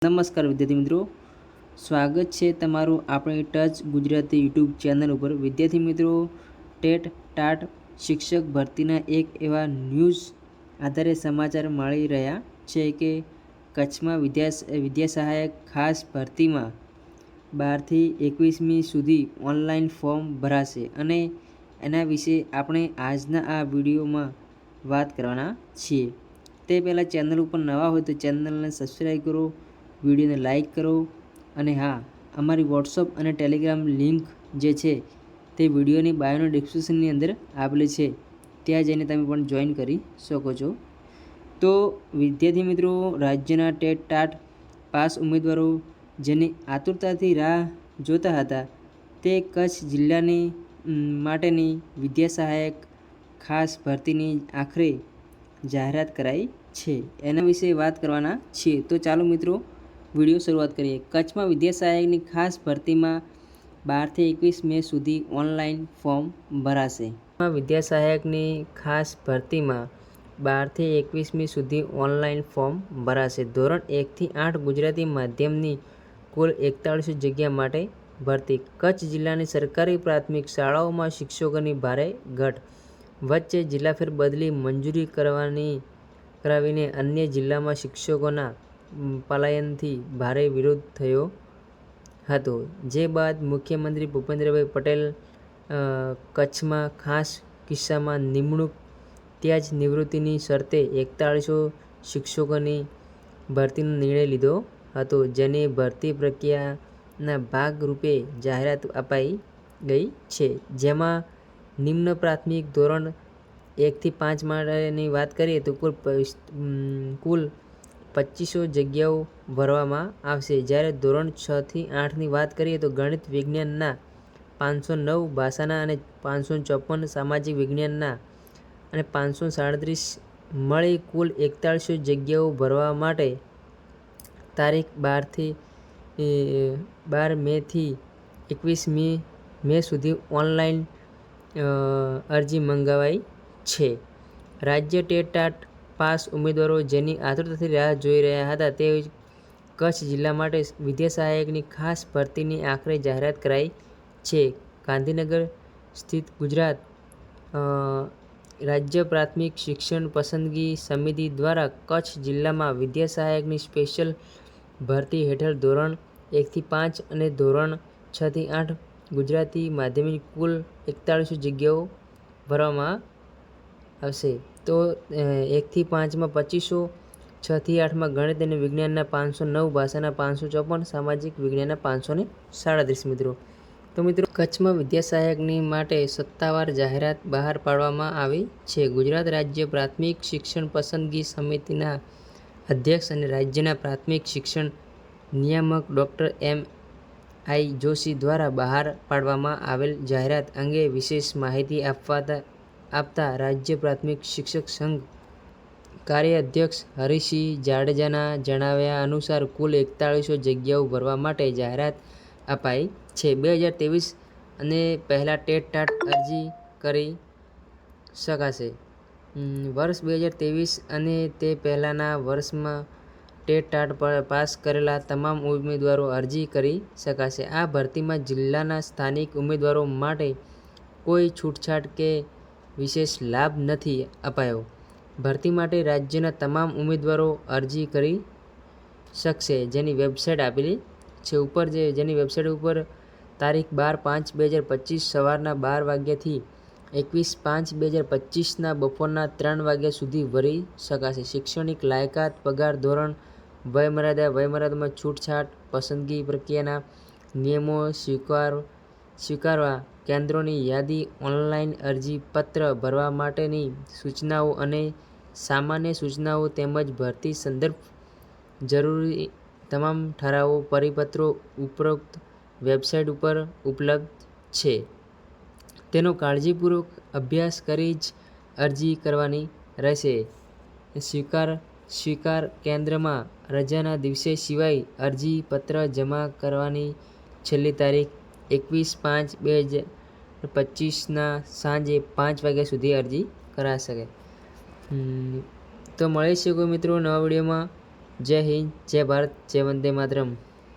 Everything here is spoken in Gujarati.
નમસ્કાર વિદ્યાર્થી મિત્રો, સ્વાગત છે તમારું આપણી ટચ ગુજરાતી યુટ્યુબ ચેનલ ઉપર। વિદ્યાર્થી મિત્રો, ટેટ ટાટ શિક્ષક ભરતીના એક એવા ન્યૂઝ આધારે સમાચાર મળી રહ્યા છે કે કચ્છમાં વિદ્યા સહાયક ખાસ ભરતીમાં 12થી 21મી સુધી ઓનલાઈન ફોર્મ ભરાશે અને એના વિશે આપણે આજના આ વિડીયોમાં વાત કરવાના છીએ। તે પહેલાં ચેનલ ઉપર નવા હોય તો ચેનલને સબસ્ક્રાઈબ કરો, વિડીયોને લાઇક કરો અને હા, અમારી વોટ્સઅપ અને ટેલિગ્રામ લિંક જે છે તે વિડીયોની બાયોનો ડિસ્ક્રિપ્શનની અંદર આપેલી છે, ત્યાં જઈને તમે પણ જોઈન કરી શકો છો। તો વિદ્યાર્થી મિત્રો, રાજ્યના ટેટ ટાટ પાસ ઉમેદવારો જેની આતુરતાથી રાહ જોતા હતા તે કચ્છ જિલ્લાની માટેની વિદ્યા સહાયક ખાસ ભરતીની આખરે જાહેરાત કરાઈ છે, એના વિશે વાત કરવાના છીએ। તો ચાલો મિત્રો, વિડીયો શરૂઆત કરીએ। કચ્છમાં વિદ્યા સહાયકની ખાસ ભરતીમાં 12થી 21 મે સુધી ઓનલાઈન ફોર્મ ભરાશે। વિદ્યા સહાયકની ખાસ ભરતીમાં 12થી 21મી સુધી ઓનલાઈન ફોર્મ ભરાશે। ધોરણ 1થી 8 ગુજરાતી માધ્યમની કુલ 41 જગ્યા માટે ભરતી। કચ્છ જિલ્લાની સરકારી પ્રાથમિક શાળાઓમાં શિક્ષકોની ભારે ઘટ વચ્ચે જિલ્લા ફેરબદલી મંજૂરી કરાવીને અન્ય જિલ્લામાં શિક્ષકોના પલાયનથી ભારે વિરોધ થયો હતો, જે બાદ મુખ્યમંત્રી ભૂપેન્દ્રભાઈ પટેલ કચ્છમાં ખાસ કિસ્સામાં નિમણૂક ત્યાં જ નિવૃત્તિની શરતે 41 શિક્ષકોની ભરતીનો નિર્ણય લીધો હતો, જેની ભરતી પ્રક્રિયાના ભાગરૂપે જાહેરાત અપાઈ ગઈ છે, જેમાં નિમ્ન પ્રાથમિક ધોરણ 1થી 5 માટેની વાત કરીએ તો કુલ 2500 જગ્યાઓ ભરવામાં આવશે, જ્યારે ધોરણ 6થી 8ની વાત કરીએ તો ગણિત વિજ્ઞાનના 509, ભાષાના અને 554, સામાજિક વિજ્ઞાનના અને 537 મળી કુલ 4100 જગ્યાઓ ભરવા માટે તારીખ 12 મેથી 21 મે સુધી ઓનલાઈન અરજી મંગાવાઈ છે। રાજ્ય ટેટ ટાટ પાસ ઉમેદવારો જેની આતુરતાથી રાહ જોઈ રહ્યા હતા તે કચ્છ જિલ્લા માટે વિદ્યા સહાયકની ખાસ ભરતીની આખરે જાહેરાત કરાઈ છે। ગાંધીનગર સ્થિત ગુજરાત રાજ્ય પ્રાથમિક શિક્ષણ પસંદગી સમિતિ દ્વારા કચ્છ જિલ્લામાં વિદ્યા સહાયકની સ્પેશિયલ ભરતી હેઠળ ધોરણ 1થી 5 અને ધોરણ 6થી 8 ગુજરાતી માધ્યમની કુલ 41 જગ્યાઓ ભરવામાં આવશે। તો 1થી 5માં 2500, 6થી 8માં ગણિત અને વિજ્ઞાનના 509, ભાષાના 554, સામાજિક વિજ્ઞાનના 537 મિત્રો। તો મિત્રો, કચ્છમાં વિદ્યા સહાયકની માટે સત્તાવાર જાહેરાત બહાર પાડવામાં આવી છે। ગુજરાત રાજ્ય પ્રાથમિક શિક્ષણ પસંદગી સમિતિના અધ્યક્ષ અને રાજ્યના પ્રાથમિક શિક્ષણ નિયામક ડૉ. એમ.આઈ. જોશી દ્વારા બહાર પાડવામાં આવેલ જાહેરાત અંગે વિશેષ માહિતી આપતા રાજ્ય પ્રાથમિક શિક્ષક સંઘ કાર્યાધ્યક્ષ હરિસિંહ જાડેજાના જણાવ્યા અનુસાર કુલ 4100 જગ્યાઓ ભરવા માટે જાહેરાત અપાઈ છે। 2023 અને પહેલા ટેટ ટાટ અરજી કરી શકાશે। વર્ષ 2023 અને તે પહેલાંના વર્ષમાં ટેટ ટાટ પાસ કરેલા તમામ ઉમેદવારો અરજી કરી શકશે। આ ભરતીમાં જિલ્લાના સ્થાનિક ઉમેદવારો માટે કોઈ છૂટછાટ કે વિશેષ લાભ નથી અપાયો। ભરતી માટે રાજ્યના તમામ ઉમેદવારો અરજી કરી શકશે, જેની વેબસાઇટ આપેલી છે ઉપર જેની વેબસાઇટ ઉપર તારીખ 12/5/2025 સવારના 12 વાગ્યાથી 21/5/2025ના બપોરના 3 વાગ્યા સુધી ભરી શકાશે। શૈક્ષણિક લાયકાત, પગાર ધોરણ, વયમર્યાદામાં છૂટછાટ, પસંદગી પ્રક્રિયાના નિયમો, સ્વીકારવા કેન્દ્રોની યાદી, ઓનલાઈન અરજી પત્ર ભરવા માટેની સૂચનાઓ અને સામાન્ય સૂચનાઓ તેમજ ભરતી સંદર્ભે જરૂરી તમામ ઠરાવો, પરિપત્રો ઉપરોક્ત વેબસાઇટ ઉપર ઉપલબ્ધ છે, તેનો કાળજીપૂર્વક અભ્યાસ કરી જ અરજી કરવાની રહેશે। સ્વીકાર કેન્દ્રમાં રજાના દિવસો સિવાય અરજી પત્ર જમા કરવાની છેલ્લી તારીખ 21/5/2025ના સાંજે 5 વાગ્યા સુધી અરજી કરાશે। તો મળીશું કોઈ મિત્રો નવા વિડીયોમાં। જય હિન્દ, જય ભારત, જય વંદે માતરમ.